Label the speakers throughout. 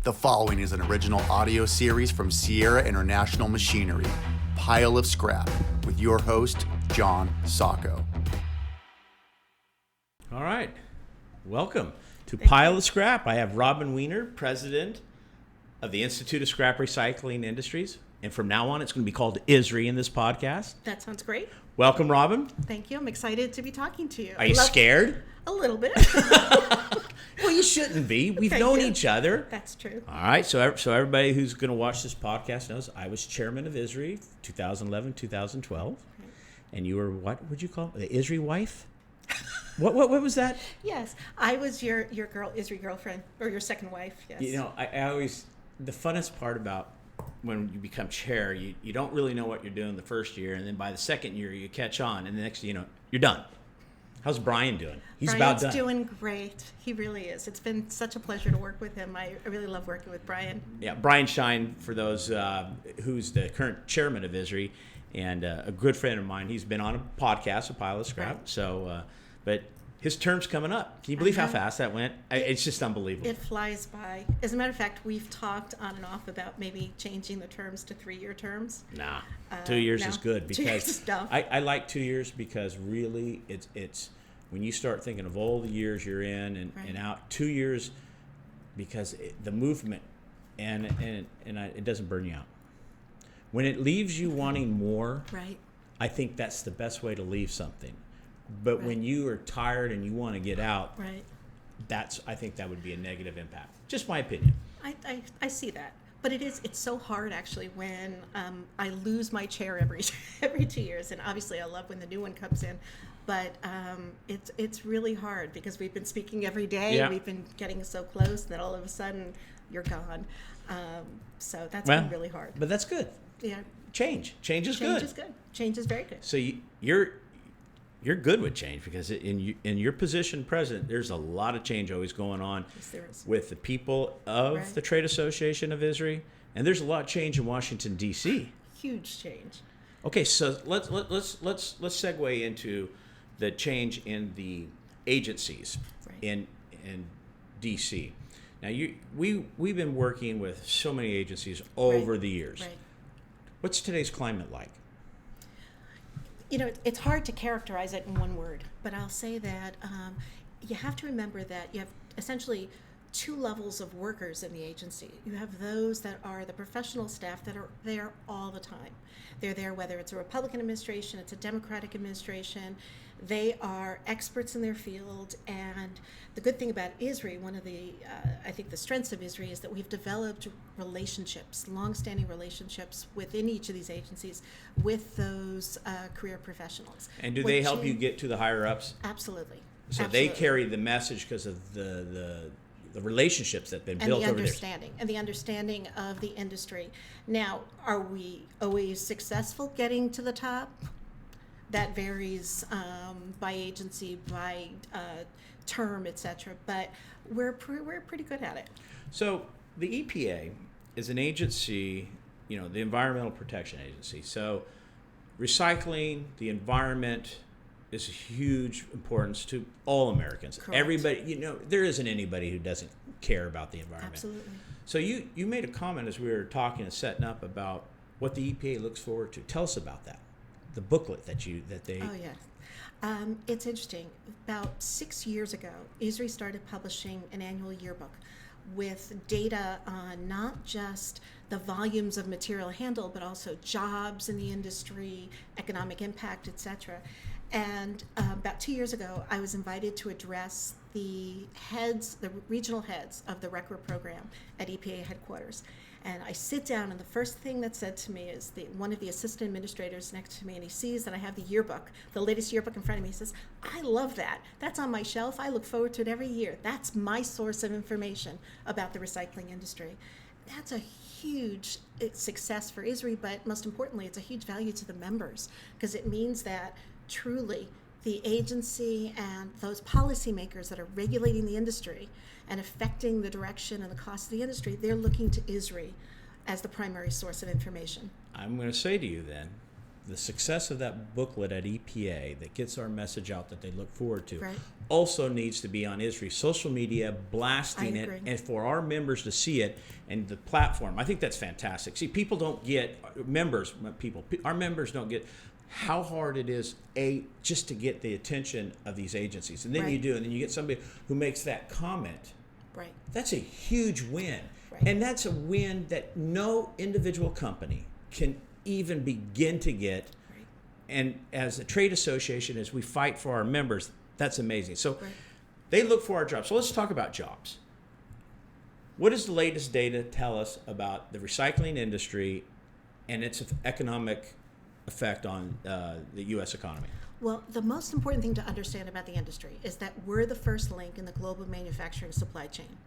Speaker 1: The following is an original audio series from Sierra International Machinery, Pile of Scrap, with your host, John Sacco.
Speaker 2: All right. Welcome to Pile of Scrap. I have Robin Wiener, President of the Institute of Scrap Recycling Industries. And from now on, it's going to be called ISRI in this podcast.
Speaker 3: That sounds great.
Speaker 2: Welcome, Robin.
Speaker 3: Thank you. I'm excited to be talking to you.
Speaker 2: Are you scared?
Speaker 3: A little bit.
Speaker 2: Well, you shouldn't be. We've
Speaker 3: Thank
Speaker 2: known
Speaker 3: you.
Speaker 2: each other.
Speaker 3: That's true.
Speaker 2: All right. So everybody who's going to watch this podcast knows I was chairman of ISRI 2011, 2012. And you were, what would you call it? The ISRI wife? What was that?
Speaker 3: Yes. I was your ISRI girlfriend, or your second wife. Yes.
Speaker 2: You know, I always, the funnest part about when you become chair, you don't really know what you're doing the first year, and then by the second year you catch on, and the next you know you're done. How's Brian doing? He's about done.
Speaker 3: Brian's doing great. He really is. It's been such a pleasure to work with him. I really love working with Brian. Yeah,
Speaker 2: Brian Shine, for those who's the current chairman of ISRI, and a good friend of mine. He's been on a podcast, A Pile of Scrap.
Speaker 3: Right.
Speaker 2: So, but his term's coming up. Can you believe how fast that went? It's just unbelievable.
Speaker 3: It flies by. As a matter of fact, we've talked on and off about maybe changing the terms to 3-year terms.
Speaker 2: Nah, 2 years
Speaker 3: no.
Speaker 2: is good,
Speaker 3: 2 years
Speaker 2: because
Speaker 3: is tough.
Speaker 2: I like 2 years, because really it's when you start thinking of all the years you're in and out, 2 years, because the movement and it doesn't burn you out. When it leaves you wanting more,
Speaker 3: Right.
Speaker 2: I think that's the best way to leave something. But when you are tired and you want to get out,
Speaker 3: Right.
Speaker 2: I think that would be a negative impact. Just my opinion.
Speaker 3: I see that, but it's so hard actually when I lose my chair every 2 years, and obviously I love when the new one comes in, but it's really hard because we've been speaking every day,
Speaker 2: Yeah.
Speaker 3: we've been getting so close that all of a sudden you're gone, so that's been really hard.
Speaker 2: But that's good.
Speaker 3: Yeah,
Speaker 2: Change is
Speaker 3: change
Speaker 2: good.
Speaker 3: is good. Change is very good.
Speaker 2: So you're good with change, because in your position, president, there's a lot of change always going on
Speaker 3: Yes, there is.
Speaker 2: with the people of
Speaker 3: Right.
Speaker 2: the Trade Association of ISRI, and there's a lot of change in Washington D.C.
Speaker 3: Huge change.
Speaker 2: Okay, so let's segue into the change in the agencies
Speaker 3: Right.
Speaker 2: in D.C. Now we've been working with so many agencies over the years.
Speaker 3: Right.
Speaker 2: What's today's climate like?
Speaker 3: You know, it's hard to characterize it in one word, but I'll say that you have to remember that you have essentially two levels of workers in the agency. You have those that are the professional staff that are there all the time. They're there whether it's a Republican administration, it's a Democratic administration. They are experts in their field, and the good thing about ISRI, one of the, I think the strengths of ISRI is that we've developed relationships, long-standing relationships within each of these agencies with those career professionals.
Speaker 2: And do they help you get to the higher ups?
Speaker 3: Absolutely.
Speaker 2: So they carry the message because of the relationships that have been built over there.
Speaker 3: And the understanding of the industry. Now, are we always successful getting to the top? That varies by agency, by term, etc. But we're pretty good at it.
Speaker 2: So the EPA is an agency, the Environmental Protection Agency. So recycling, the environment, is a huge importance to all Americans.
Speaker 3: Correct.
Speaker 2: Everybody, there isn't anybody who doesn't care about the environment.
Speaker 3: Absolutely.
Speaker 2: So you made a comment as we were talking and setting up about what the EPA looks forward to. Tell us about that. The booklet that they.
Speaker 3: Oh yeah, it's interesting. About 6 years ago, ISRI started publishing an annual yearbook with data on not just the volumes of material handled, but also jobs in the industry, economic impact, etc. And about 2 years ago, I was invited to address the regional heads of the RECRA program at EPA headquarters. And I sit down, and the first thing that's said to me is one of the assistant administrators next to me, and he sees that I have the yearbook, the latest yearbook in front of me. He says, "I love that. That's on my shelf. I look forward to it every year. That's my source of information about the recycling industry." That's a huge success for ISRI, but most importantly, it's a huge value to the members, because it means that truly the agency and those policymakers that are regulating the industry and affecting the direction and the cost of the industry, they're looking to ISRI as the primary source of information.
Speaker 2: I'm going to say to you then, the success of that booklet at EPA that gets our message out that they look forward to
Speaker 3: Right.
Speaker 2: also needs to be on ISRI social media, blasting
Speaker 3: I
Speaker 2: it,
Speaker 3: agree.
Speaker 2: and for our members to see it and the platform. I think that's fantastic. See, people don't get, our members don't get how hard it is, just to get the attention of these agencies. And then
Speaker 3: Right.
Speaker 2: you do, and then you get somebody who makes that comment.
Speaker 3: Right.
Speaker 2: That's a huge win.
Speaker 3: Right.
Speaker 2: And that's a win that no individual company can even begin to get.
Speaker 3: Right.
Speaker 2: And as a trade association, as we fight for our members, that's amazing. So
Speaker 3: Right.
Speaker 2: they look for our jobs. So let's talk about jobs. What does the latest data tell us about the recycling industry and its economic effect on the U.S. economy?
Speaker 3: Well, the most important thing to understand about the industry is that we're the first link in the global manufacturing supply chain.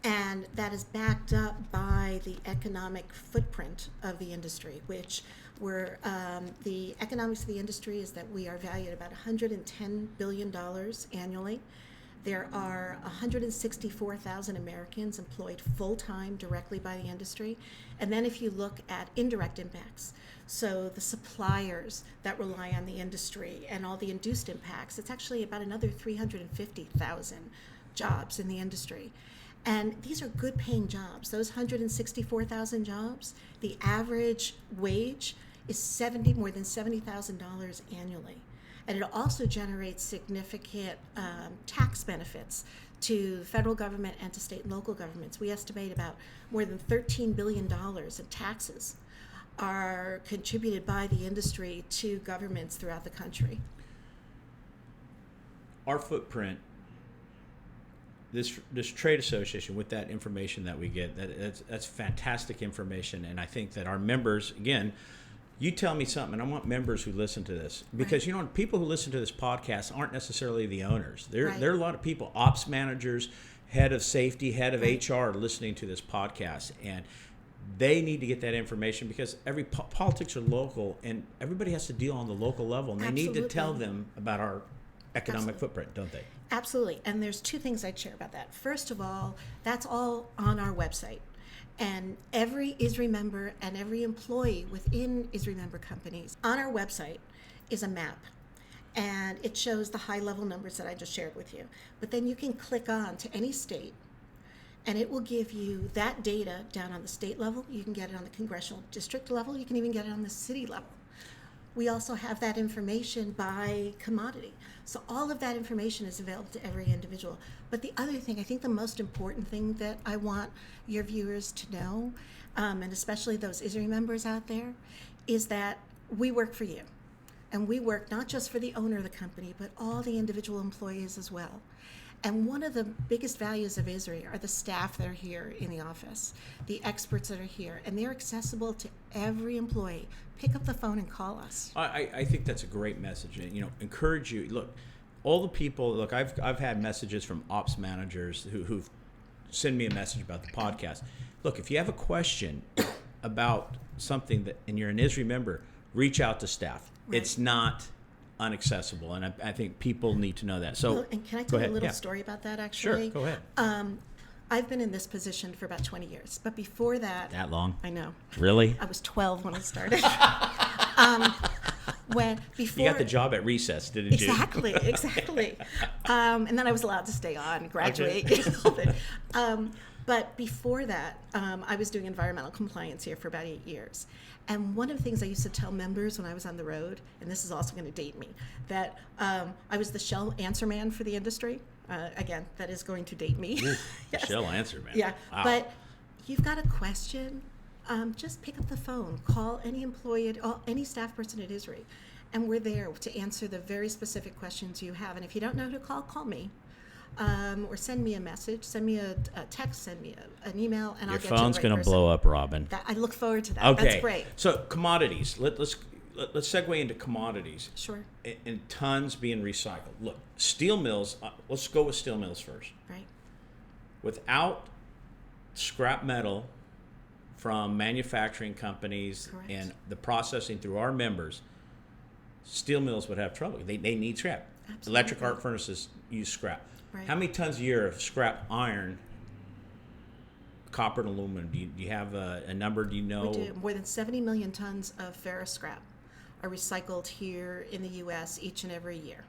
Speaker 3: And that is backed up by the economic footprint of the industry, which the economics of the industry is that we are valued about $110 billion annually. There are 164,000 Americans employed full-time directly by the industry. And then if you look at indirect impacts, so the suppliers that rely on the industry and all the induced impacts, it's actually about another 350,000 jobs in the industry. And these are good paying jobs. Those 164,000 jobs, the average wage is more than $70,000 annually. And it also generates significant tax benefits to the federal government and to state and local governments. We estimate about more than $13 billion in taxes are contributed by the industry to governments throughout the country.
Speaker 2: Our footprint, this trade association, with that information that we get, that's fantastic information. And I think that our members, again, you tell me something, and I want members who listen to this, because
Speaker 3: Right.
Speaker 2: people who listen to this podcast aren't necessarily the owners. There
Speaker 3: Right.
Speaker 2: are a lot of people, ops managers, head of safety, head of
Speaker 3: Right.
Speaker 2: HR, listening to this podcast, and they need to get that information because politics are local, and everybody has to deal on the local level, and they need to tell
Speaker 3: Absolutely.
Speaker 2: them about our economic
Speaker 3: Absolutely.
Speaker 2: footprint, don't they?
Speaker 3: Absolutely. And there's two things I'd share about that. First of all, that's all on our website. And every ISRI member and every employee within ISRI member companies on our website is a map. And it shows the high level numbers that I just shared with you. But then you can click on to any state and it will give you that data down on the state level. You can get it on the congressional district level. You can even get it on the city level. We also have that information by commodity. So all of that information is available to every individual. But the other thing, I think the most important thing that I want your viewers to know, and especially those ISRI members out there, is that we work for you. And we work not just for the owner of the company, but all the individual employees as well. And one of the biggest values of ISRI are the staff that are here in the office, the experts that are here, and they're accessible to every employee. Pick up the phone and call us.
Speaker 2: I think that's a great message, and encourage you. Look, all the people. Look, I've had messages from ops managers who've send me a message about the podcast. Look, if you have a question about something that, and you're an ISRI member, reach out to staff.
Speaker 3: Right.
Speaker 2: It's not unaccessible, and I think people need to know that. So,
Speaker 3: Well, and can I
Speaker 2: go
Speaker 3: tell
Speaker 2: ahead.
Speaker 3: a little
Speaker 2: Yeah.
Speaker 3: story about that,
Speaker 2: Sure,
Speaker 3: actually?
Speaker 2: go ahead.
Speaker 3: I've been in this position for about 20 years. But before that,
Speaker 2: That long?
Speaker 3: I know.
Speaker 2: Really?
Speaker 3: I was 12 when I started. Before,
Speaker 2: You got the job at recess, didn't you?
Speaker 3: Exactly. And then I was allowed to stay on and graduate. Okay. But before that, I was doing environmental compliance here for about 8 years. And one of the things I used to tell members when I was on the road, and this is also going to date me, that I was the Shell answer man for the industry. Again, that is going to date me.
Speaker 2: Ooh,
Speaker 3: Yes.
Speaker 2: Shell answer, man.
Speaker 3: Yeah,
Speaker 2: Wow.
Speaker 3: but you've got a question, just pick up the phone, call any employee, any staff person at ISRI, and we're there to answer the very specific questions you have. And if you don't know who to call me, or send me a message, send me a text, send me an email, and I'll
Speaker 2: Your
Speaker 3: get you
Speaker 2: phone's
Speaker 3: the right
Speaker 2: going to
Speaker 3: person.
Speaker 2: blow up, Robin.
Speaker 3: I look forward to that.
Speaker 2: Okay.
Speaker 3: That's great.
Speaker 2: So commodities. Let's segue into commodities.
Speaker 3: Sure.
Speaker 2: In tons being recycled. Look, steel mills. Let's go with steel mills first.
Speaker 3: Right.
Speaker 2: Without scrap metal from manufacturing companies
Speaker 3: Correct.
Speaker 2: and the processing through our members, steel mills would have trouble. They need scrap.
Speaker 3: Absolutely.
Speaker 2: Electric arc furnaces use scrap.
Speaker 3: Right.
Speaker 2: How many tons a year of scrap iron, copper, and aluminum? Do you have a number? Do you know?
Speaker 3: We do more than 70 million tons of ferrous scrap. are recycled here in the U.S. each and every year.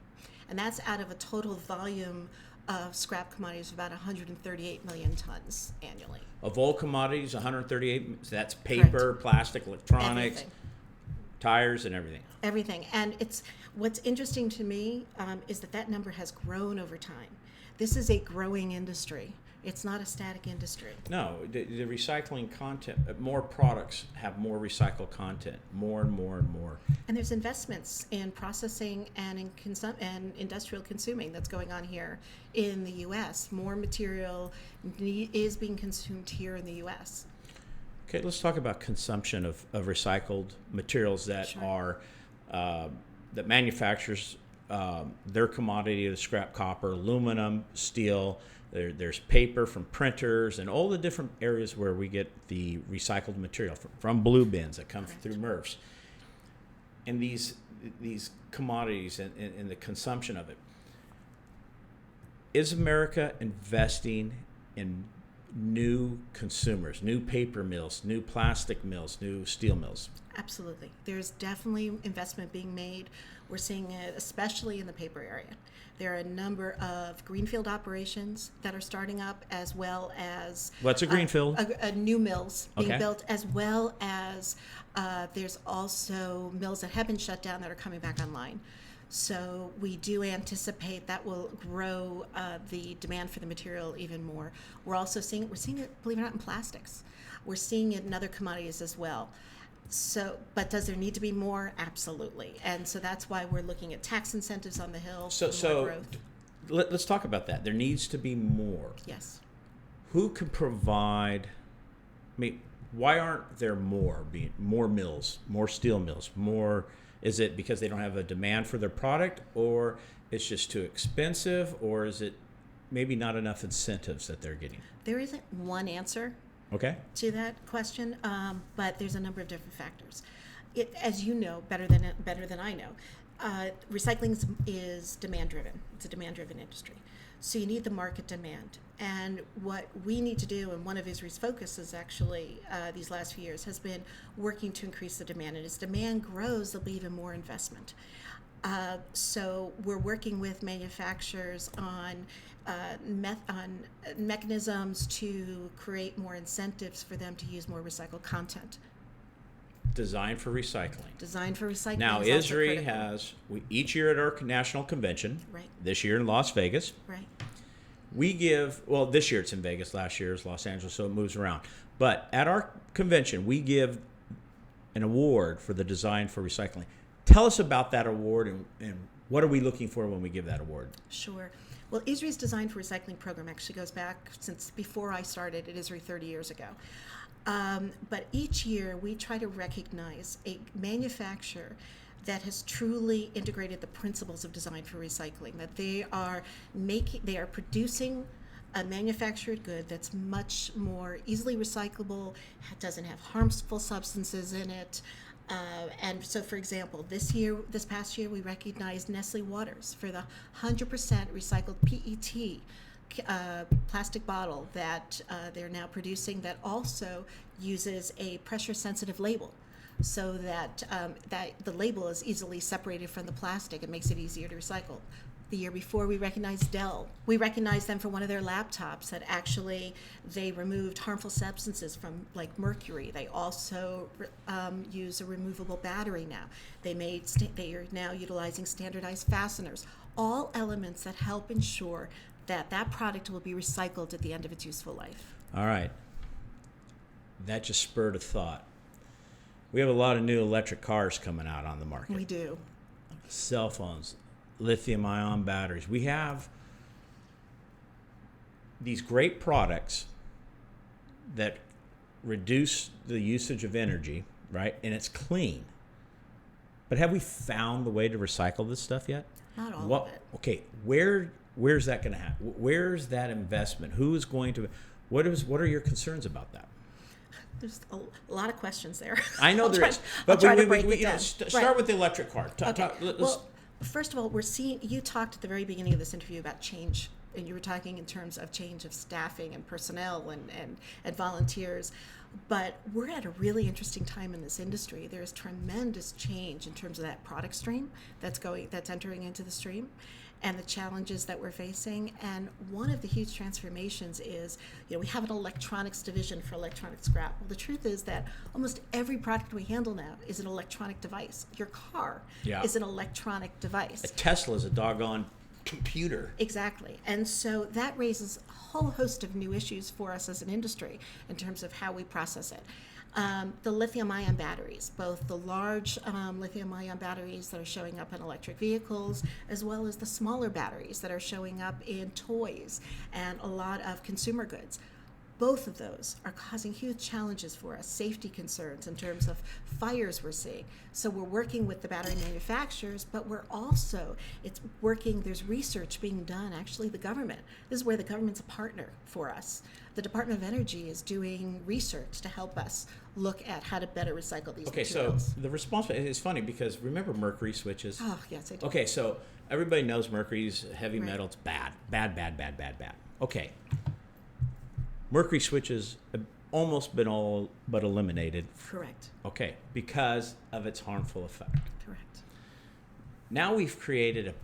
Speaker 3: And that's out of a total volume of scrap commodities of about 138 million tons annually.
Speaker 2: Of all commodities, 138, that's paper,
Speaker 3: Correct.
Speaker 2: Plastic, electronics,
Speaker 3: Everything.
Speaker 2: Tires, and everything.
Speaker 3: Everything. And what's interesting to me is that number has grown over time. This is a growing industry. It's not a static industry.
Speaker 2: No, the recycling content, more products have more recycled content, more and more and more.
Speaker 3: And there's investments in processing and in and industrial consuming that's going on here in the U.S. More material is being consumed here in the U.S.
Speaker 2: Okay, let's talk about consumption of recycled materials that
Speaker 3: Sure.
Speaker 2: are that manufacturers their commodity is scrap copper, aluminum, steel. There's paper from printers and all the different areas where we get the recycled material from blue bins that come
Speaker 3: Correct.
Speaker 2: through MRFs. And these commodities and the consumption of it. Is America investing in new consumers, new paper mills, new plastic mills, new steel mills?
Speaker 3: Absolutely. There's definitely investment being made. We're seeing it especially in the paper area. There are a number of greenfield operations that are starting up, as well as
Speaker 2: What's a greenfield?
Speaker 3: New mills being
Speaker 2: Okay.
Speaker 3: built, as well as there's also mills that have been shut down that are coming back online. So we do anticipate that will grow the demand for the material even more. We're seeing it, believe it or not, in plastics. We're seeing it in other commodities as well. So, but does there need to be more? Absolutely. And so that's why we're looking at tax incentives on the Hill for more
Speaker 2: So
Speaker 3: growth.
Speaker 2: let's talk about that. There needs to be more.
Speaker 3: Yes.
Speaker 2: Who can provide? I mean, why aren't there more mills, more steel mills, more? Is it because they don't have a demand for their product, or it's just too expensive, or is it maybe not enough incentives that they're getting?
Speaker 3: There isn't one answer
Speaker 2: Okay.
Speaker 3: to that question, but there's a number of different factors. As you know better than I know, recycling is demand driven. It's a demand driven industry, so you need the market demand. And what we need to do, and one of ISRI's focuses actually these last few years, has been working to increase the demand. And as demand grows, there'll be even more investment. So we're working with manufacturers on mechanisms to create more incentives for them to use more recycled content.
Speaker 2: Designed for recycling.
Speaker 3: Designed for recycling.
Speaker 2: Now,
Speaker 3: is also
Speaker 2: ISRI
Speaker 3: critical.
Speaker 2: has each year at our national convention.
Speaker 3: Right.
Speaker 2: This year in Las Vegas.
Speaker 3: Right.
Speaker 2: We give, well, this year it's in Vegas, last year is Los Angeles, so it moves around. But at our convention, we give an award for the Design for Recycling. Tell us about that award and what are we looking for when we give that award?
Speaker 3: Sure. Well, ISRI's Design for Recycling program actually goes back since before I started at ISRI 30 years ago. But each year we try to recognize a manufacturer that has truly integrated the principles of design for recycling, that they are producing a manufactured good that's much more easily recyclable, doesn't have harmful substances in it. And so, for example, this past year, we recognized Nestle Waters for the 100% recycled PET plastic bottle that they're now producing, that also uses a pressure-sensitive label, so that the label is easily separated from the plastic. It makes it easier to recycle. The year before, we recognized Dell. We recognized them for one of their laptops that actually they removed harmful substances from, like mercury. They also use a removable battery now. They are now utilizing standardized fasteners. All elements that help ensure that product will be recycled at the end of its useful life.
Speaker 2: All right. That just spurred a thought. We have a lot of new electric cars coming out on the market.
Speaker 3: We do.
Speaker 2: Cell phones, lithium-ion batteries. We have these great products that reduce the usage of energy, right? And it's clean. But have we found the way to recycle this stuff yet?
Speaker 3: Not all of it.
Speaker 2: Okay, where's that going to happen? Where's that investment? Who is going to? What are your concerns about that?
Speaker 3: There's a lot of questions there.
Speaker 2: I know there is,
Speaker 3: but I'll try to break it down.
Speaker 2: Start with the electric car.
Speaker 3: Well, first of all, you talked at the very beginning of this interview about change and you were talking in terms of change of staffing and personnel and volunteers. But we're at a really interesting time in this industry. There's tremendous change in terms of that product stream that's entering into the stream, and the challenges that we're facing. And one of the huge transformations is, we have an electronics division for electronic scrap. Well, the truth is that almost every product we handle now is an electronic device. Your car is an electronic device.
Speaker 2: A Tesla is a doggone computer.
Speaker 3: Exactly. And so that raises a whole host of new issues for us as an industry in terms of how we process it. The lithium-ion batteries, both the large lithium-ion batteries that are showing up in electric vehicles, as well as the smaller batteries that are showing up in toys and a lot of consumer goods. Both of those are causing huge challenges for us, safety concerns in terms of fires we're seeing. So we're working with the battery manufacturers, but there's research being done, actually the government. This is where the government's a partner for us. The Department of Energy is doing research to help us look at how to better recycle these materials.
Speaker 2: So the responsibility is funny because remember mercury switches?
Speaker 3: Oh, yes, I do.
Speaker 2: Okay, so everybody knows mercury's heavy metal. It's bad. Bad. Okay. Mercury switches have almost been all but eliminated.
Speaker 3: Correct.
Speaker 2: Okay, because of its harmful effect.
Speaker 3: Correct.
Speaker 2: Now we've created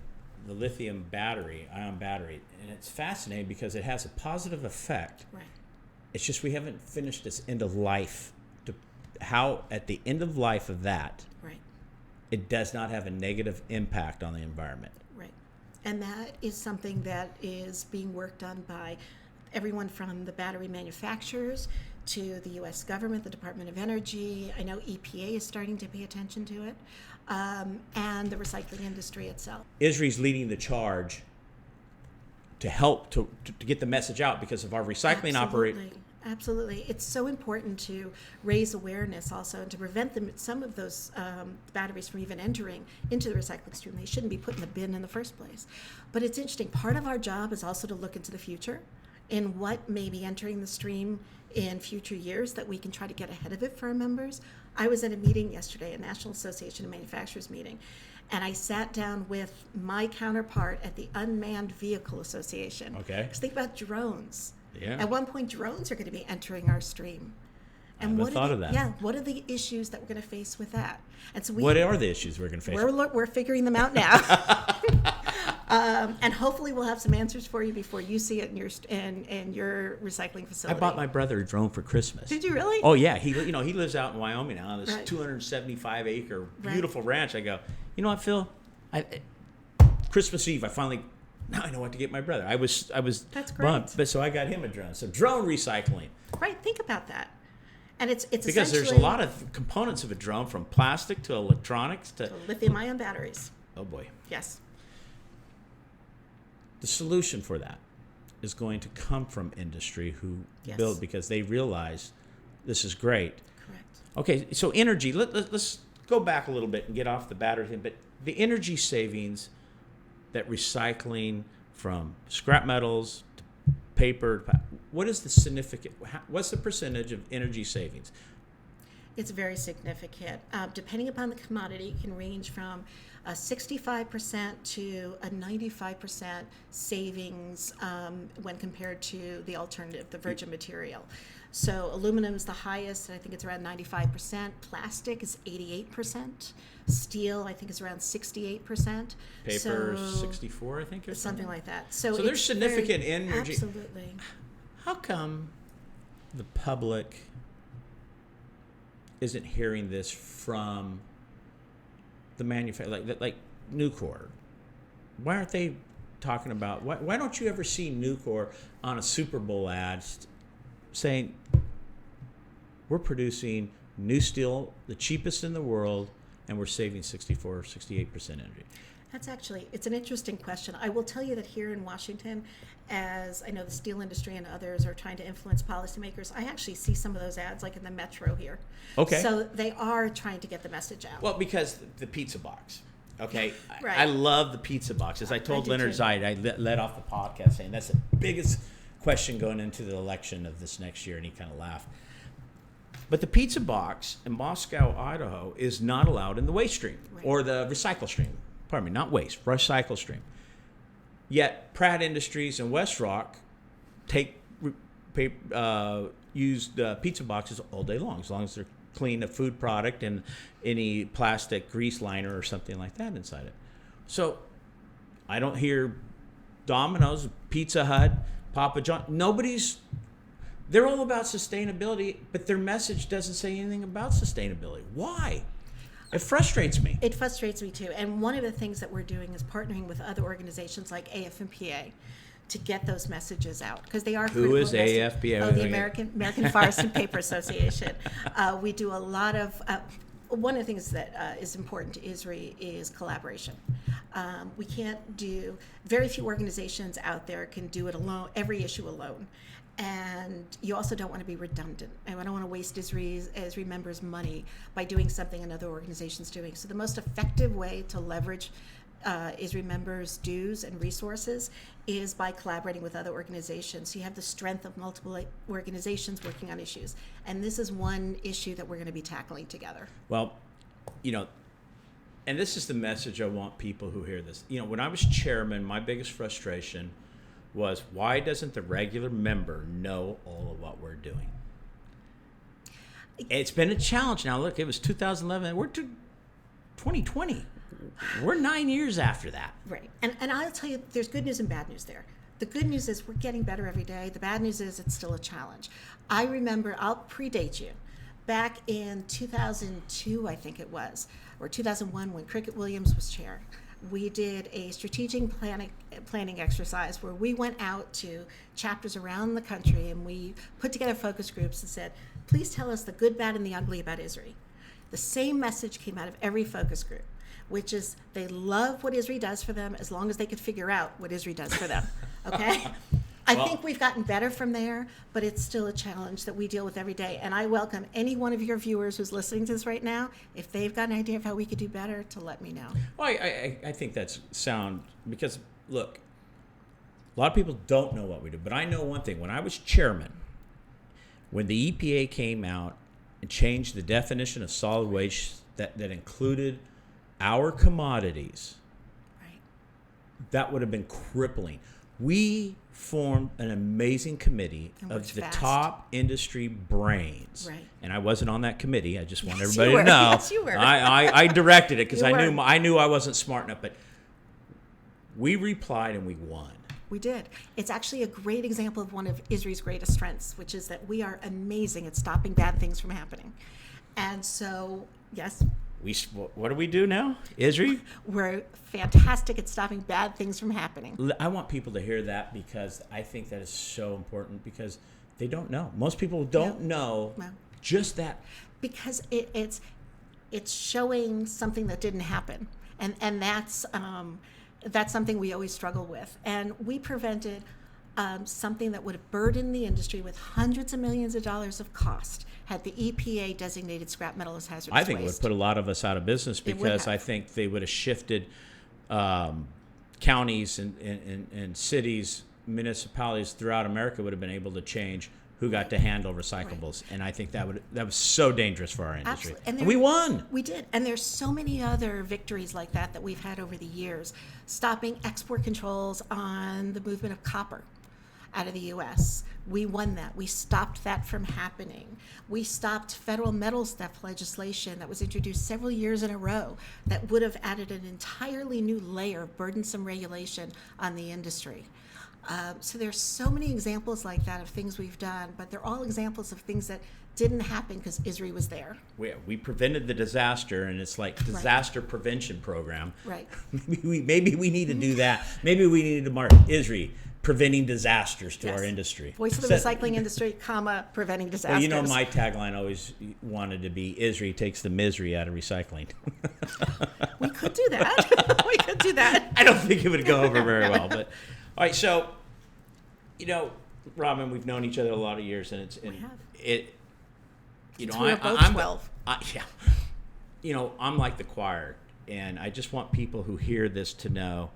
Speaker 2: the lithium ion battery, and it's fascinating because it has a positive effect.
Speaker 3: Right.
Speaker 2: It's just we haven't finished its end of life. How at the end of life of that,
Speaker 3: right,
Speaker 2: it does not have a negative impact on the environment.
Speaker 3: Right. And that is something that is being worked on by everyone from the battery manufacturers to the U.S. government, the Department of Energy. I know EPA is starting to pay attention to it, and the recycling industry itself.
Speaker 2: ISRI's leading the charge to help to get the message out because of our recycling operation.
Speaker 3: Absolutely. It's so important to raise awareness also and to prevent some of those batteries from even entering into the recycling stream. They shouldn't be put in the bin in the first place. But it's interesting. Part of our job is also to look into the future in what may be entering the stream in future years that we can try to get ahead of it for our members. I was at a meeting yesterday, a National Association of Manufacturers meeting, and I sat down with my counterpart at the Unmanned Vehicle Association.
Speaker 2: Okay.
Speaker 3: Just think about drones.
Speaker 2: Yeah.
Speaker 3: At one point, drones are going to be entering our stream.
Speaker 2: And I haven't thought of that.
Speaker 3: Yeah, what are the issues that we're going to face with that? And so
Speaker 2: what are the issues we're going to face?
Speaker 3: We're figuring them out now. And hopefully we'll have some answers for you before you see it in your recycling facility.
Speaker 2: I bought my brother a drone for Christmas.
Speaker 3: Did you really?
Speaker 2: Oh yeah, he lives out in Wyoming now on this
Speaker 3: Right.
Speaker 2: 275 acre beautiful ranch. I go, you know what, Phil? Christmas Eve, now I know what to get my brother. I was
Speaker 3: That's great.
Speaker 2: bummed, but so I got him a drone. So drone recycling.
Speaker 3: Right. Think about that. And it's
Speaker 2: because there's a lot of components of a drone, from plastic to electronics to
Speaker 3: lithium-ion batteries.
Speaker 2: Oh boy.
Speaker 3: Yes.
Speaker 2: The solution for that is going to come from industry who
Speaker 3: Yes.
Speaker 2: build, because they realize this is great.
Speaker 3: Correct.
Speaker 2: Okay, so energy. Let's go back a little bit and get off the battery thing. But the energy savings that recycling from scrap metals to paper, what is the significant? What's the percentage of energy savings?
Speaker 3: It's very significant. Depending upon the commodity, it can range from a 65% to a 95% savings when compared to the alternative, the virgin material. So aluminum is the highest, and I think it's around 95%. Plastic is 88%. Steel, I think, is around 68%.
Speaker 2: Paper, 64, I think, or
Speaker 3: something like that. So
Speaker 2: there's significant energy.
Speaker 3: Absolutely.
Speaker 2: How come the public isn't hearing this from the manufacturer, like Nucor? Why aren't they talking about? Why don't you ever see Nucor on a Super Bowl ad saying, we're producing new steel, the cheapest in the world, and we're saving 64 or 68% energy?
Speaker 3: It's an interesting question. I will tell you that here in Washington, as I know the steel industry and others are trying to influence policymakers, I actually see some of those ads like in the metro here.
Speaker 2: Okay.
Speaker 3: So they are trying to get the message out.
Speaker 2: Well, because the pizza box. Okay.
Speaker 3: Right.
Speaker 2: I love the pizza box. As I told
Speaker 3: do
Speaker 2: Leonard
Speaker 3: too.
Speaker 2: Zeit, I led off the podcast saying that's the biggest question going into the election of this next year, and he kind of laughed. But the pizza box in Moscow, Idaho, is not allowed in the waste stream,
Speaker 3: Right.
Speaker 2: or the recycle stream. Pardon me, not waste, recycle stream. Yet Pratt Industries and West Rock take used pizza boxes all day long, as long as they're clean of food product and any plastic grease liner or something like that inside it. So I don't hear Domino's, Pizza Hut, Papa John. They're all about sustainability, but their message doesn't say anything about sustainability. Why? It frustrates me.
Speaker 3: It frustrates me too. And one of the things that we're doing is partnering with other organizations like AFPA to get those messages out, because they are critical.
Speaker 2: Who is AFPA?
Speaker 3: Oh, the American Forest and Paper Association. We do a lot of. One of the things that is important to ISRI is collaboration. We can't do. Very few organizations out there can do it alone. Every issue alone. And you also don't want to be redundant. And I don't want to waste ISRI members' money by doing something another organization's doing. So the most effective way to leverage ISRI members' dues and resources is by collaborating with other organizations. So you have the strength of multiple organizations working on issues. And this is one issue that we're going to be tackling together.
Speaker 2: Well, and this is the message I want people who hear this. When I was chairman, my biggest frustration was, why doesn't the regular member know all of what we're doing? It's been a challenge now. Look, it was 2011. We're to 2020. We're 9 years after that.
Speaker 3: Right. And I'll tell you, there's good news and bad news there. The good news is we're getting better every day. The bad news is it's still a challenge. I remember, I'll predate you, back in 2002, I think it was, or 2001, when Cricket Williams was chair. We did a strategic planning exercise where we went out to chapters around the country and we put together focus groups and said, please tell us the good, bad, and the ugly about ISRI. The same message came out of every focus group, which is they love what ISRI does for them as long as they could figure out what ISRI does for them. Okay? I think we've gotten better from there, but it's still a challenge that we deal with every day. And I welcome any one of your viewers who's listening to this right now, if they've got an idea of how we could do better, to let me know.
Speaker 2: Well, I think that's sound, because, look, a lot of people don't know what we do. But I know one thing. When I was chairman, when the EPA came out and changed the definition of solid waste that included our commodities,
Speaker 3: right,
Speaker 2: that would have been crippling. We formed an amazing committee of the top industry brains.
Speaker 3: Right.
Speaker 2: And I wasn't on that committee. I just want
Speaker 3: Yes,
Speaker 2: everybody
Speaker 3: you were.
Speaker 2: to know.
Speaker 3: Yes, you were.
Speaker 2: I directed it because
Speaker 3: You
Speaker 2: I knew I wasn't smart enough. But we replied and we won.
Speaker 3: We did. It's actually a great example of one of ISRI's greatest strengths, which is that we are amazing at stopping bad things from happening. And so, yes.
Speaker 2: What do we do now, ISRI?
Speaker 3: We're fantastic at stopping bad things from happening.
Speaker 2: I want people to hear that, because I think that is so important, because they don't know. Most people don't know just that.
Speaker 3: Because it's showing something that didn't happen, and that's something we always struggle with. And we prevented something that would have burdened the industry with hundreds of millions of dollars of cost had the EPA designated scrap metal as hazardous waste.
Speaker 2: I think it would put a lot of us out of business, because I think they would have shifted counties and cities, municipalities throughout America would have been able to change who got to handle recyclables. Right. And I think that was so dangerous for our industry.
Speaker 3: Absolutely.
Speaker 2: And we won.
Speaker 3: We did. And there's so many other victories like that we've had over the years. Stopping export controls on the movement of copper out of the U.S. We won that. We stopped that from happening. We stopped federal metals theft legislation that was introduced several years in a row that would have added an entirely new layer of burdensome regulation on the industry. So there's so many examples like that of things we've done, but they're all examples of things that didn't happen because ISRI was there.
Speaker 2: We prevented the disaster, and it's like disaster prevention program.
Speaker 3: Right.
Speaker 2: Maybe we need to do that. Maybe we need to mark ISRI preventing disasters to our industry.
Speaker 3: Voice of the recycling industry, preventing disasters.
Speaker 2: Well, my tagline always wanted to be, ISRI takes the misery out of recycling.
Speaker 3: We could do that. We could do that.
Speaker 2: I don't think it would go over very well. But all right, so, Robin, we've known each other a lot of years, and
Speaker 3: we're both 12.
Speaker 2: I'm like the choir, and I just want people who hear this to know,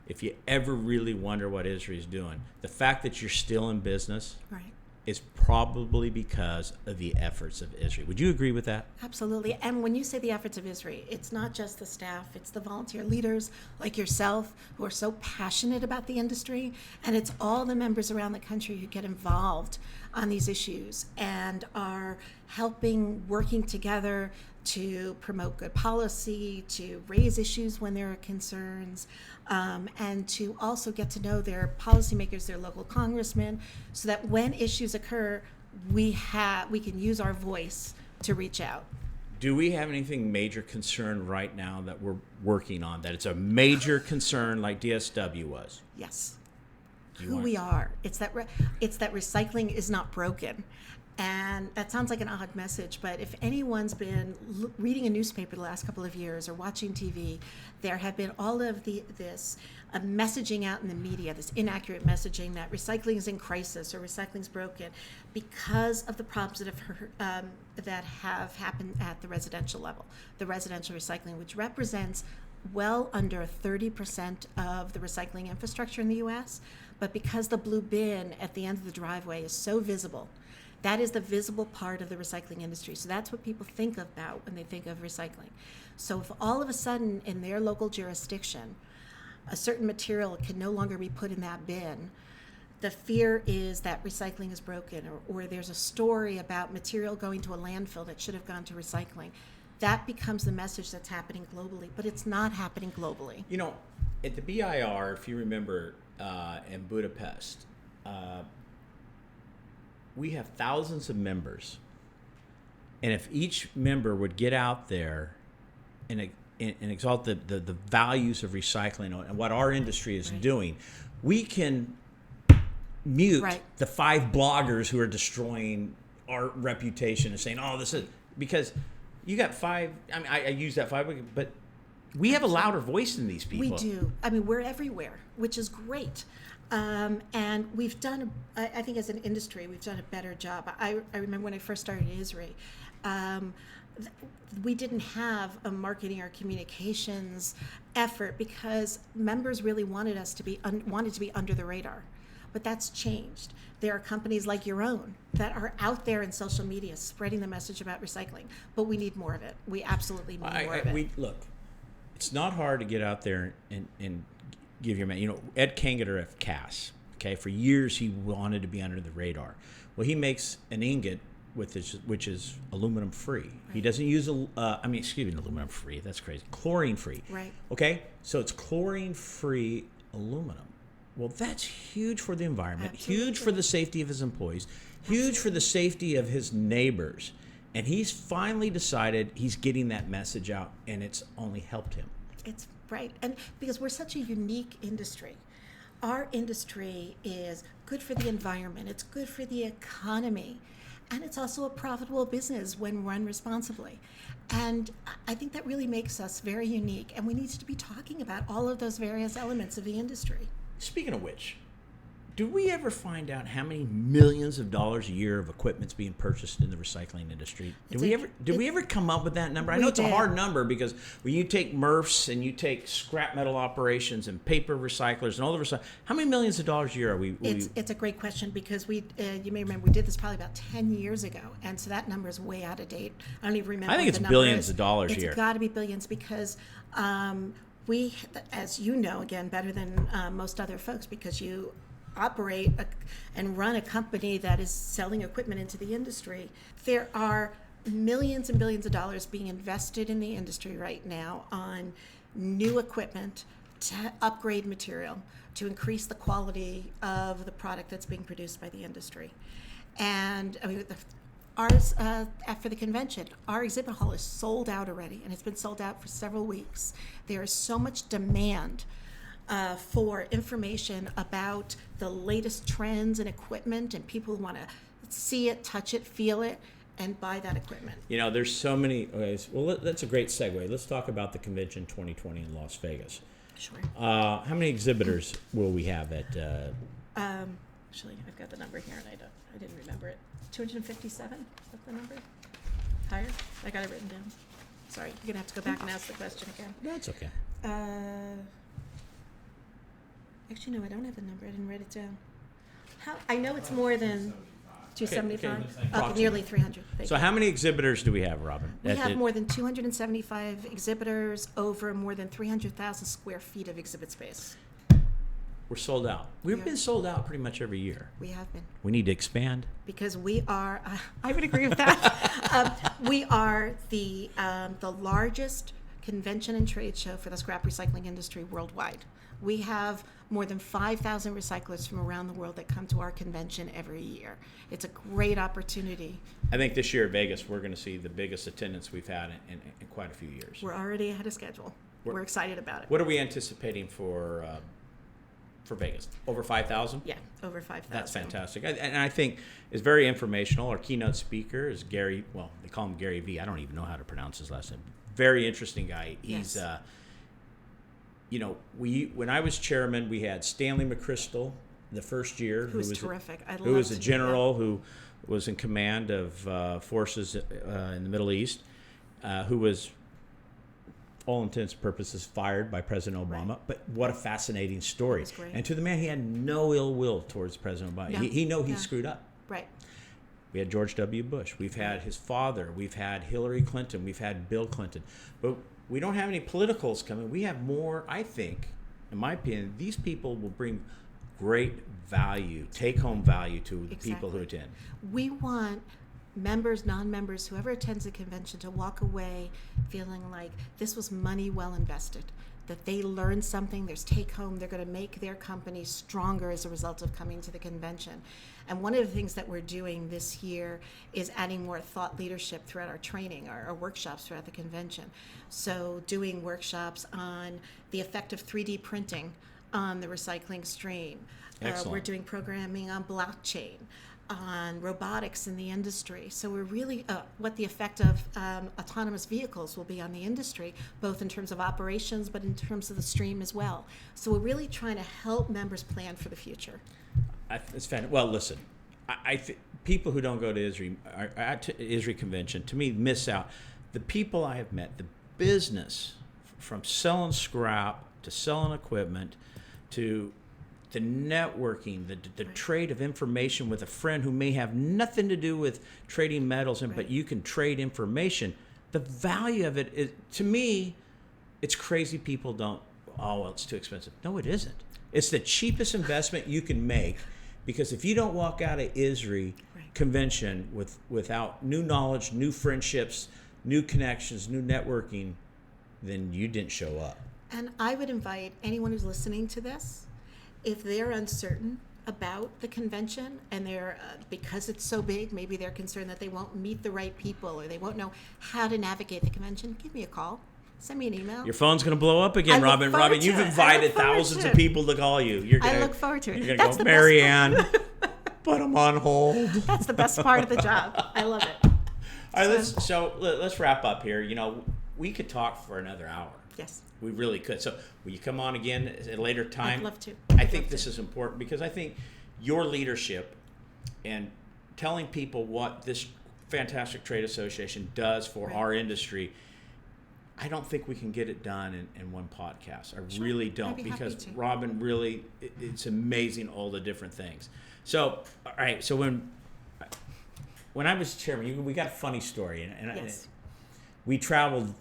Speaker 2: if you ever really wonder what ISRI is doing, the fact that you're still in business,
Speaker 3: right,
Speaker 2: is probably because of the efforts of ISRI. Would you agree with that?
Speaker 3: Absolutely. And when you say the efforts of ISRI, it's not just the staff, it's the volunteer leaders like yourself who are so passionate about the industry, and it's all the members around the country who get involved on these issues and are helping, working together to promote good policy, to raise issues when there are concerns, and to also get to know their policymakers, their local congressmen, so that when issues occur, we can use our voice to reach out.
Speaker 2: Do we have anything major concern right now that we're working on, that it's a major concern like DSW was?
Speaker 3: Yes. Who we are. It's that recycling is not broken. And that sounds like an odd message, but if anyone's been reading a newspaper the last couple of years or watching TV, there have been all of this messaging out in the media, this inaccurate messaging that recycling is in crisis or recycling is broken because of the problems that have happened at the residential level, the residential recycling, which represents well under 30% of the recycling infrastructure in the U.S., but because the blue bin at the end of the driveway is so visible, that is the visible part of the recycling industry. So that's what people think about when they think of recycling. So if all of a sudden in their local jurisdiction, a certain material can no longer be put in that bin, the fear is that recycling is broken, or there's a story about material going to a landfill that should have gone to recycling. That becomes the message that's happening globally, but it's not happening globally.
Speaker 2: You know, at the BIR, if you remember, in Budapest, we have thousands of members, and if each member would get out there and exalt the values of recycling and what our industry is doing, we can mute the 5 bloggers who are destroying our reputation and saying, "Oh, this is," because you got 5. I mean, I use that 5, but we have a louder voice than these people.
Speaker 3: We do. I mean, we're everywhere, which is great. And we've done, I think as an industry, we've done a better job. I remember when I first started ISRI, we didn't have a marketing or communications effort because members really wanted us to be under the radar. But that's changed. There are companies like your own that are out there in social media spreading the message about recycling, but we need more of it. We absolutely need more of it.
Speaker 2: Look, it's not hard to get out there and give your man. You know, Ed Kangater of Cass. Okay, for years he wanted to be under the radar. Well, he makes an ingot which is aluminum free. Right. He doesn't use aluminum free. That's crazy. Chlorine free.
Speaker 3: Right.
Speaker 2: Okay, so it's chlorine free aluminum. Well, that's huge for the environment. Absolutely. Huge for the safety of his employees. Huge for the safety of his neighbors. And he's finally decided he's getting that message out, and it's only helped him.
Speaker 3: It's right. And because we're such a unique industry, our industry is good for the environment, it's good for the economy, and it's also a profitable business when run responsibly. And I think that really makes us very unique, and we need to be talking about all of those various elements of the industry.
Speaker 2: Speaking of which, do we ever find out how many millions of dollars a year of equipment's being purchased in the recycling industry? Did we ever come up with that number? I know it's a hard number because when you take MRFs and you take scrap metal operations and paper recyclers and all the recycling, how many millions of dollars a year are we?
Speaker 3: It's a great question because you may remember we did this probably about 10 years ago, and so that number is way out of date. I don't even remember.
Speaker 2: I think it's billions of dollars a year.
Speaker 3: It's got to be billions because we, as you know, again, better than most other folks, because you operate and run a company that is selling equipment into the industry. There are millions and billions of dollars being invested in the industry right now on new equipment to upgrade material, to increase the quality of the product that's being produced by the industry. And I mean, ours, after the convention, our exhibit hall is sold out already, and it's been sold out for several weeks. There is so much demand for information about the latest trends and equipment, and people want to see it, touch it, feel it, and buy that equipment.
Speaker 2: You know, there's so many ways. Well, that's a great segue. Let's talk about the convention 2020 in Las Vegas.
Speaker 3: Sure.
Speaker 2: How many exhibitors will we have at?
Speaker 3: Actually, I've got the number here, and I didn't remember it. 257. Is that the number? Higher? I got it written down. Sorry, you're gonna have to go back and ask the question again.
Speaker 2: That's okay.
Speaker 3: Actually, no, I don't have the number. I didn't write it down. I know it's more than. 275? Okay, nearly 300.
Speaker 2: So how many exhibitors do we have, Robin?
Speaker 3: We have more than 275 exhibitors, over more than 300,000 square feet of exhibit space.
Speaker 2: We're sold out. We've been sold out pretty much every year.
Speaker 3: We have been.
Speaker 2: We need to expand.
Speaker 3: Because we are, I would agree with that. We are the largest convention and trade show for the scrap recycling industry worldwide. We have more than 5,000 recyclers from around the world that come to our convention every year. It's a great opportunity.
Speaker 2: I think this year at Vegas, we're going to see the biggest attendance we've had in quite a few years.
Speaker 3: We're already ahead of schedule. We're excited about it.
Speaker 2: What are we anticipating for Vegas? Over 5,000?
Speaker 3: Yeah, over 5,000.
Speaker 2: That's fantastic. And I think it's very informational. Our keynote speaker is Gary, well, they call him Gary V. I don't even know how to pronounce his last name. Very interesting guy. He's, when I was chairman, we had Stanley McChrystal the first year.
Speaker 3: Who was terrific.
Speaker 2: Who was a general who was in command of forces in the Middle East, who was, all intents and purposes, fired by President Obama. Right. But what a fascinating story. And to the man, he had no ill will towards President Obama. No. He screwed up. Right. We had George W. Bush. We've had his father. We've had Hillary Clinton. We've had Bill Clinton. But we don't have any politicals coming. We have more, I think, in my opinion, these people will bring great value, take-home value to the people who attend. We want
Speaker 3: members, non-members, whoever attends the convention to walk away feeling like this was money well invested, that they learned something, there's take home, they're going to make their company stronger as a result of coming to the convention. And one of the things that we're doing this year is adding more thought leadership throughout our training, our workshops throughout the convention. So doing workshops on the effect of 3D printing on the recycling stream. We're doing programming on blockchain, on robotics in the industry. So we're really, what the effect of autonomous vehicles will be on the industry, both in terms of operations, but in terms of the stream as well. So we're really trying to help members plan for the future.
Speaker 2: It's fantastic. Well, listen, people who don't go to ISRI convention, to me, miss out. The people I have met, the business, from selling scrap to selling equipment to the networking, the trade of information with a friend who may have nothing to do with trading metals, but you can trade information. The value of it is, to me, it's crazy people don't, well, it's too expensive. No, it isn't. It's the cheapest investment you can make, because if you don't walk out of ISRI convention without new knowledge, new friendships, new connections, new networking, then you didn't show up.
Speaker 3: And I would invite anyone who's listening to this, if they're uncertain about the convention and they're, because it's so big, maybe they're concerned that they won't meet the right people or they won't know how to navigate the convention, give me a call. Send me an email.
Speaker 2: Your phone's going to blow up again, Robin. Robin, you've invited thousands of people to call you.
Speaker 3: I look forward to it.
Speaker 2: You're going to go, Marianne, put them on hold.
Speaker 3: That's the best part of the job. I love it.
Speaker 2: All right, let's wrap up here. You know, we could talk for another hour.
Speaker 3: Yes.
Speaker 2: We really could. So will you come on again at a later time?
Speaker 3: I'd love to.
Speaker 2: I think this is important because I think your leadership and telling people what this fantastic trade association does for our industry, I don't think we can get it done in one podcast. I really don't, because Robin really, it's amazing all the different things. So, all right, so when I was chairman, we got a funny story, and we traveled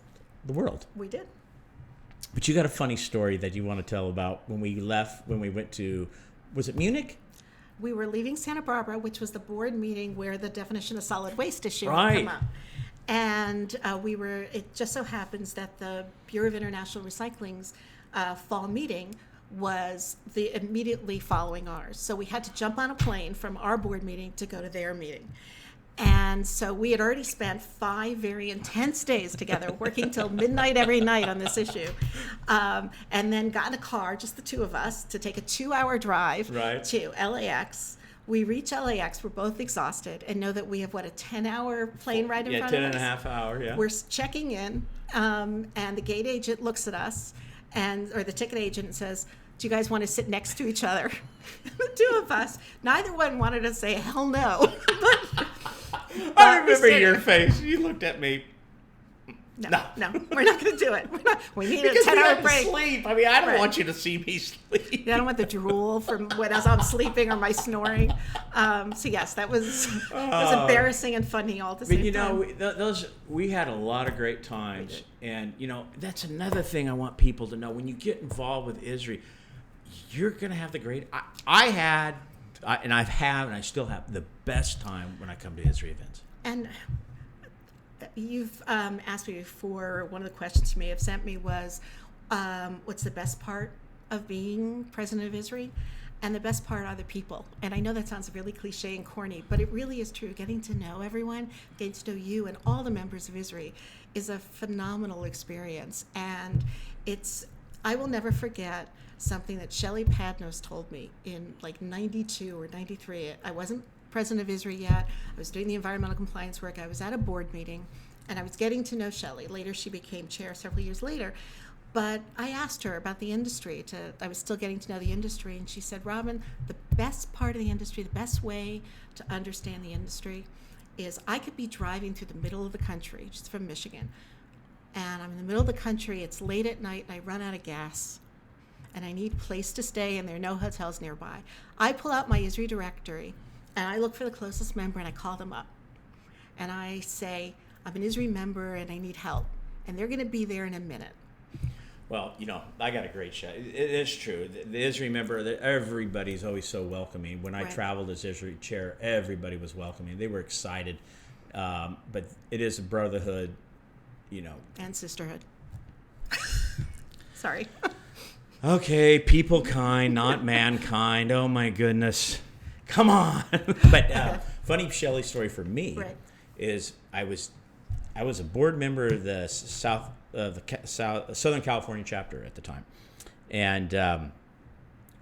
Speaker 2: the world.
Speaker 3: We did.
Speaker 2: But you got a funny story that you want to tell about when we went to, was it Munich?
Speaker 3: We were leaving Santa Barbara, which was the board meeting where the definition of solid waste issue would come up. And it just so happens that the Bureau of International Recycling's fall meeting was the immediately following ours. So we had to jump on a plane from our board meeting to go to their meeting. And so we had already spent 5 very intense days together, working till midnight every night on this issue. And then got in a car, just the two of us, to take a 2-hour drive to LAX. We reach LAX, we're both exhausted, and know that we have, a 10-hour plane ride in front of us?
Speaker 2: 10.5 hours, yeah.
Speaker 3: We're checking in, and the gate agent looks at us, or the ticket agent, says, "Do you guys want to sit next to each other?" The two of us, neither one wanted to say, hell no.
Speaker 2: I remember your face. You looked at me.
Speaker 3: No, we're not going to do it. We need
Speaker 2: because
Speaker 3: a 10-hour
Speaker 2: we
Speaker 3: break.
Speaker 2: Sleep. I mean, I don't
Speaker 3: Right.
Speaker 2: want you to see me sleep.
Speaker 3: I don't want the drool from as I'm sleeping or my snoring. So yes, that was embarrassing and funny all at the same time.
Speaker 2: We had a lot of great times, and that's another thing I want people to know. When you get involved with ISRI, you're gonna have the great. I still have the best time when I come to ISRI events.
Speaker 3: And you've asked me before, one of the questions you may have sent me was, what's the best part of being president of ISRI? And the best part are the people. And I know that sounds really cliche and corny, but it really is true. Getting to know everyone, getting to know you and all the members of ISRI is a phenomenal experience. And I will never forget something that Shelley Padnos told me in like 92 or 93. I wasn't president of ISRI yet. I was doing the environmental compliance work. I was at a board meeting, and I was getting to know Shelley. Later, she became chair several years later. But I asked her about the industry. I was still getting to know the industry, and she said, Robin, the best part of the industry, the best way to understand the industry is I could be driving through the middle of the country, she's from Michigan, and I'm in the middle of the country, it's late at night, and I run out of gas, and I need a place to stay, and there are no hotels nearby. I pull out my ISRI directory, and I look for the closest member, and I call them up. And I say, I'm an ISRI member, and I need help. And they're going to be there in a minute.
Speaker 2: Well, I got a great show. It is true. The ISRI member, everybody's always so welcoming. When I traveled as ISRI chair, everybody was welcoming. They were excited. But it is a brotherhood,
Speaker 3: And sisterhood. Sorry.
Speaker 2: Okay, people kind, not mankind. Oh, my goodness. Come on. But funny Shelley story for me is I was a board member of the Southern California chapter at the time. And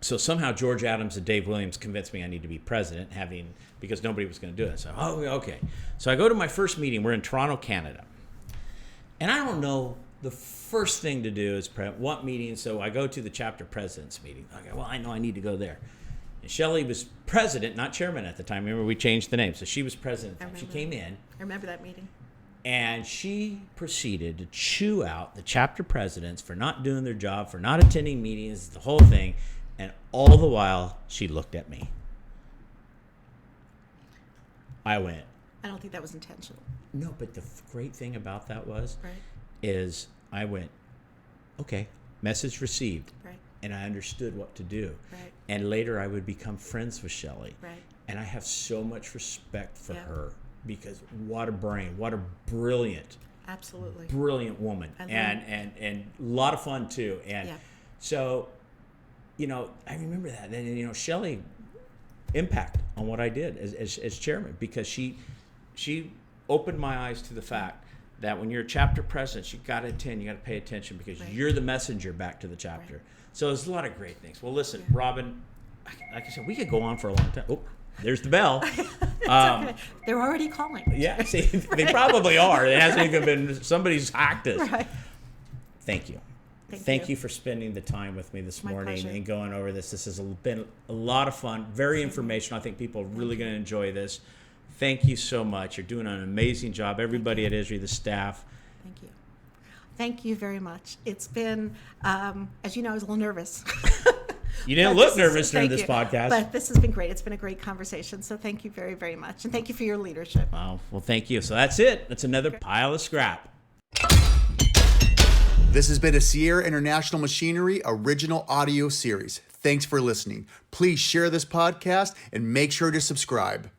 Speaker 2: so somehow George Adams and Dave Williams convinced me I need to be president, because nobody was going to do it. So, okay. So I go to my first meeting. We're in Toronto, Canada. And I don't know, the first thing to do is what meeting? So I go to the chapter president's meeting. Okay, well, I know I need to go there. And Shelley was president, not chairman at the time. Remember, we changed the name. So she was president. She came in.
Speaker 3: I remember that meeting.
Speaker 2: And she proceeded to chew out the chapter presidents for not doing their job, for not attending meetings, the whole thing. And all the while, she looked at me. I went.
Speaker 3: I don't think that was intentional.
Speaker 2: No, but the great thing about that is I went, okay, message received.
Speaker 3: Right.
Speaker 2: And I understood what to do.
Speaker 3: Right.
Speaker 2: And later I would become friends with Shelley.
Speaker 3: Right.
Speaker 2: And I have so much respect for her, because what a brain, what a brilliant woman, and a lot of fun too. And so, I remember that. And Shelley impact on what I did as chairman, because she opened my eyes to the fact that when you're a chapter president, you got to attend, you got to pay attention, because you're the messenger back to the chapter. Right. So there's a lot of great things. Well, listen, Robin, like I said, we could go on for a long time. Oh, there's the bell.
Speaker 3: Okay. They're already calling.
Speaker 2: Yeah, see, they probably are. It hasn't even been, somebody's hacked us.
Speaker 3: Right.
Speaker 2: Thank you. Thank you for spending the time with me this morning
Speaker 3: pleasure.
Speaker 2: And going over this. This has been a lot of fun, very informational. I think people are really going to enjoy this. Thank you so much. You're doing an amazing job. Everybody at ISRI, the staff.
Speaker 3: Thank you. Thank you very much. It's been, as you know, I was a little nervous.
Speaker 2: You didn't look nervous during this podcast.
Speaker 3: But this has been great. It's been a great conversation. So thank you very, very much. And thank you for your leadership.
Speaker 2: Well, thank you. So that's it. That's another pile of scrap.
Speaker 1: This has been a Sierra International Machinery original audio series. Thanks for listening. Please share this podcast and make sure to subscribe.